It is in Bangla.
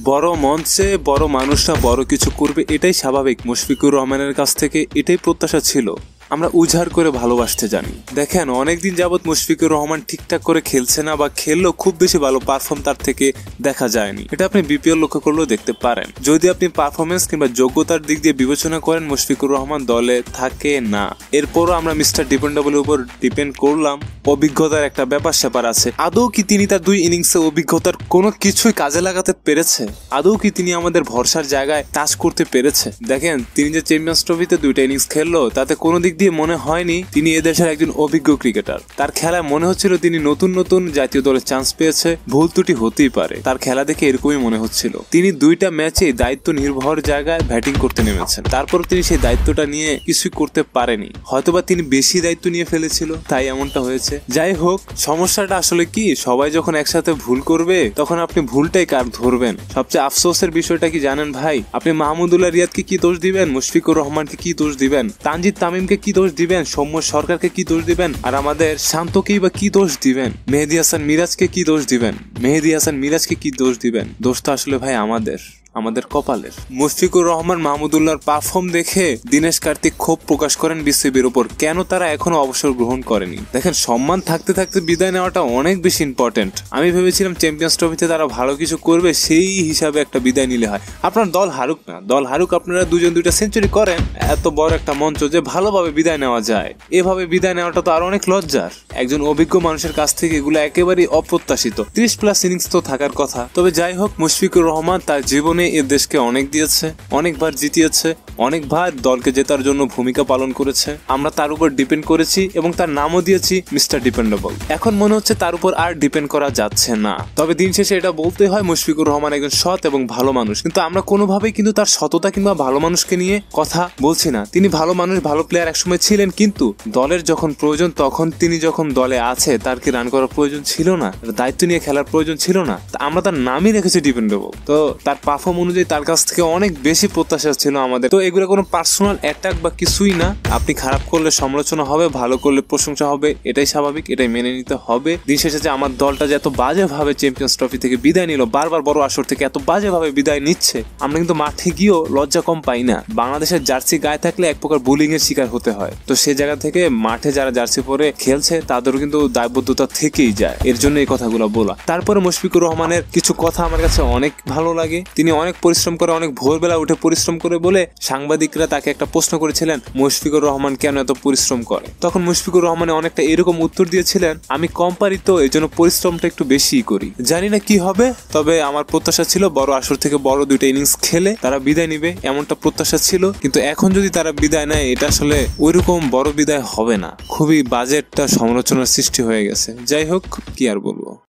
বড় মঞ্চে বড় মানুষরা বড় কিছু করবে, এটাই স্বাভাবিক। মুশফিকুর রহমানের কাছ থেকে এটাই প্রত্যাশা ছিল। আমরা উজাড় করে ভালোবাসতে জানি। দেখেন, অনেকদিন যাবৎ মুশফিকুর রহমান ঠিকঠাক করে খেলছে না, বা খেললেও খুব বেশি ভালো পারফর্ম তার থেকে দেখা যায়নি। এটা আপনি বিপিএল লক্ষ্য করলেও দেখতে পারেন। যদি আপনি পারফরমেন্স কিংবা যোগ্যতার দিক দিয়ে বিবেচনা করেন, মুশফিকুর রহমান দলে থাকে না। এরপরও আমরা মিস্টার ডিপেন্ডেবলের উপর ডিপেন্ড করলাম। অভিজ্ঞতার একটা ব্যাপার স্যাপার আছে। আদৌ কি তিনি তার 2 ইনিংসে অভিজ্ঞতার কোনো কিছুই কাজে লাগাতে পেরেছে? আদৌ কি তিনি আমাদের ভরসার জায়গায় টাচ করতে পেরেছে? দেখেন, তিনি যে চ্যাম্পিয়ন্স ট্রফিতে 2টা ইনিংস খেললো, তাতে কোনো দিক দিয়ে মনে হয়নি তিনি এদেশের একজন অভিজ্ঞ ক্রিকেটার। তার খেলায় মনে হচ্ছিল তিনি নতুন নতুন জাতীয় দলে চান্স পেয়েছে। ভুল ত্রুটি হতেই পারে, তার খেলা দেখে এরকমই মনে হচ্ছিল। তিনি 2টা ম্যাচে দায়িত্ব নির্ভর জায়গায় ব্যাটিং করতে নেমেছেন, তারপর তিনি সেই দায়িত্বটা নিয়ে কিছুই করতে পারেনি। হয়তোবা তিনি বেশি দায়িত্ব নিয়ে ফেলেছিল, তাই এমনটা হয়েছে। যাই হোক, সমস্যাটা আসলে কি, সবাই যখন একসাথে ভুল করবে তখন আপনি ভুলটাই কার ধরবেন? সবচেয়ে আফসোসের বিষয়টা কি জানেন ভাই? আপনি মাহমুদুল্লাহ রিয়াদকে কি দোষ দিবেন? মুশফিকুর রহমানকে কি দোষ দিবেন? তানজিদ তামিমকে কি দোষ দিবেন? সৌম্য সরকারকে কি দোষ দিবেন? আর আমাদের শান্তকেই বা কি দোষ দিবেন? মেহেদী হাসান মিরাজকে কি দোষ দিবেন? দোষ তো আসলে ভাই আমাদের কপালের। মুশফিকুর রহমান মাহমুদুল্লাহর পারফর্ম দেখে দীনেশ কার্তিক ক্ষোভ প্রকাশ করেন বিসিবির উপর। কেন তারা এখনো অবসর গ্রহণ করেনি? দেখেন, সম্মান থাকতে থাকতে বিদায় নেওয়াটা অনেক বেশি ইম্পর্টেন্ট। আমি ভেবেছিলাম চ্যাম্পিয়ন্স ট্রফিতে তারা ভালো কিছু করবে, সেই হিসাবে একটা বিদায় নিলে হয়। আপনার দল হারুক না, দল হারুক, আপনারা 2টা সেঞ্চুরি করেন। এত বড় একটা মঞ্চ যে ভালোভাবে বিদায় নেওয়া যায়, এভাবে বিদায় নেওয়াটা তো আরো অনেক লজ্জার। একজন অভিজ্ঞ মানুষের কাছ থেকে এগুলো একেবারেই অপ্রত্যাশিত। 30+ ইনিংস তো থাকার কথা। তবে যাই হোক, মুশফিকুর রহমান তার জীবনে এ দেশকে অনেক দিয়েছে, অনেকবার জিতিয়েছে, অনেকবার দলকে জেতার জন্য ভূমিকা পালন করেছে। আমরা তার উপর ডিপেন্ড করেছি এবং তার নামও দিয়েছি মিস্টার ডিপেন্ডেবল। এখন মনে হচ্ছে তার উপর আর ডিপেন্ড করা যাচ্ছে না। তবে দিন শেষে এটা বলতে হয়, মুশফিকুর রহমান একজন সৎ এবং ভালো মানুষ। কিন্তু আমরা কোনোভাবেই কিন্তু তার সততা কিংবা ভালো মানুষকে নিয়ে কথা বলছি না। তিনি ভালো মানুষ, ভালো প্লেয়ার একসময় ছিলেন, কিন্তু দলের যখন প্রয়োজন, তখন তিনি যখন দলে আছে, তার কি রান করার প্রয়োজন ছিল না? দায়িত্ব নিয়ে খেলার প্রয়োজন ছিল না? আমরা তার নামই রেখেছি ডিপেন্ডেবল। তো তার পারফর্ম অনুযায়ী তার কাছ থেকে অনেক বেশি প্রত্যাশা ছিল আমাদের। তো এগুলো কোনো পার্সোনাল অ্যাটাক বা কিছুই না। আপনি খারাপ করলে সমালোচনা হবে, ভালো করলে প্রশংসা হবে, এটাই স্বাভাবিক, এটাই মেনে নিতে হবে। দিন শেষে যে আমার দলটা যে এত বাজেভাবে চ্যাম্পিয়ন্স ট্রফি থেকে বিদায় নিল, বারবার বড় আসর থেকে এত বাজেভাবে বিদায় নিচ্ছে, আমরা কিন্তু মাঠে গিয়েও লজ্জা কম পাই না। বাংলাদেশের জার্সি গায়ে থাকলে এক প্রকার বুলিং এর শিকার হতে হয়। তো সেই জায়গা থেকে মাঠে যারা জার্সি পরে খেলছে, তাদেরও কিন্তু দায়বদ্ধতা থেকেই যায়। এর জন্য এই কথাগুলো বলা। তারপরে মুশফিকুর রহমানের কিছু কথা আমার কাছে অনেক ভালো লাগে। তিনি অনেক পরিশ্রম করে, অনেক ভোরবেলা উঠে পরিশ্রম করে বলে সাংবাদিকরা তাকে একটা প্রশ্ন করেছিলেন, মুশফিকুর রহমান কেন এত পরিশ্রম করে? তখন মুশফিকুর রহমান অনেকটা এরকম উত্তর দিয়েছিলেন, আমি কম পারি তো, এই জন্য পরিশ্রমটা একটু বেশিই করি। জানি না কি হবে, তবে আমার প্রত্যাশা ছিল বড় আসর থেকে বড় 2টা ইনিংস খেলে তারা বিদায় নিবে, এমনটা প্রত্যাশা ছিল। কিন্তু এখন যদি তারা বিদায় নেয়, এটা আসলে ওইরকম বড় বিদায় হবে না। খুবই বাজে একটা সমালোচনার সৃষ্টি হয়ে গেছে। যাই হোক, কি আর বলবো।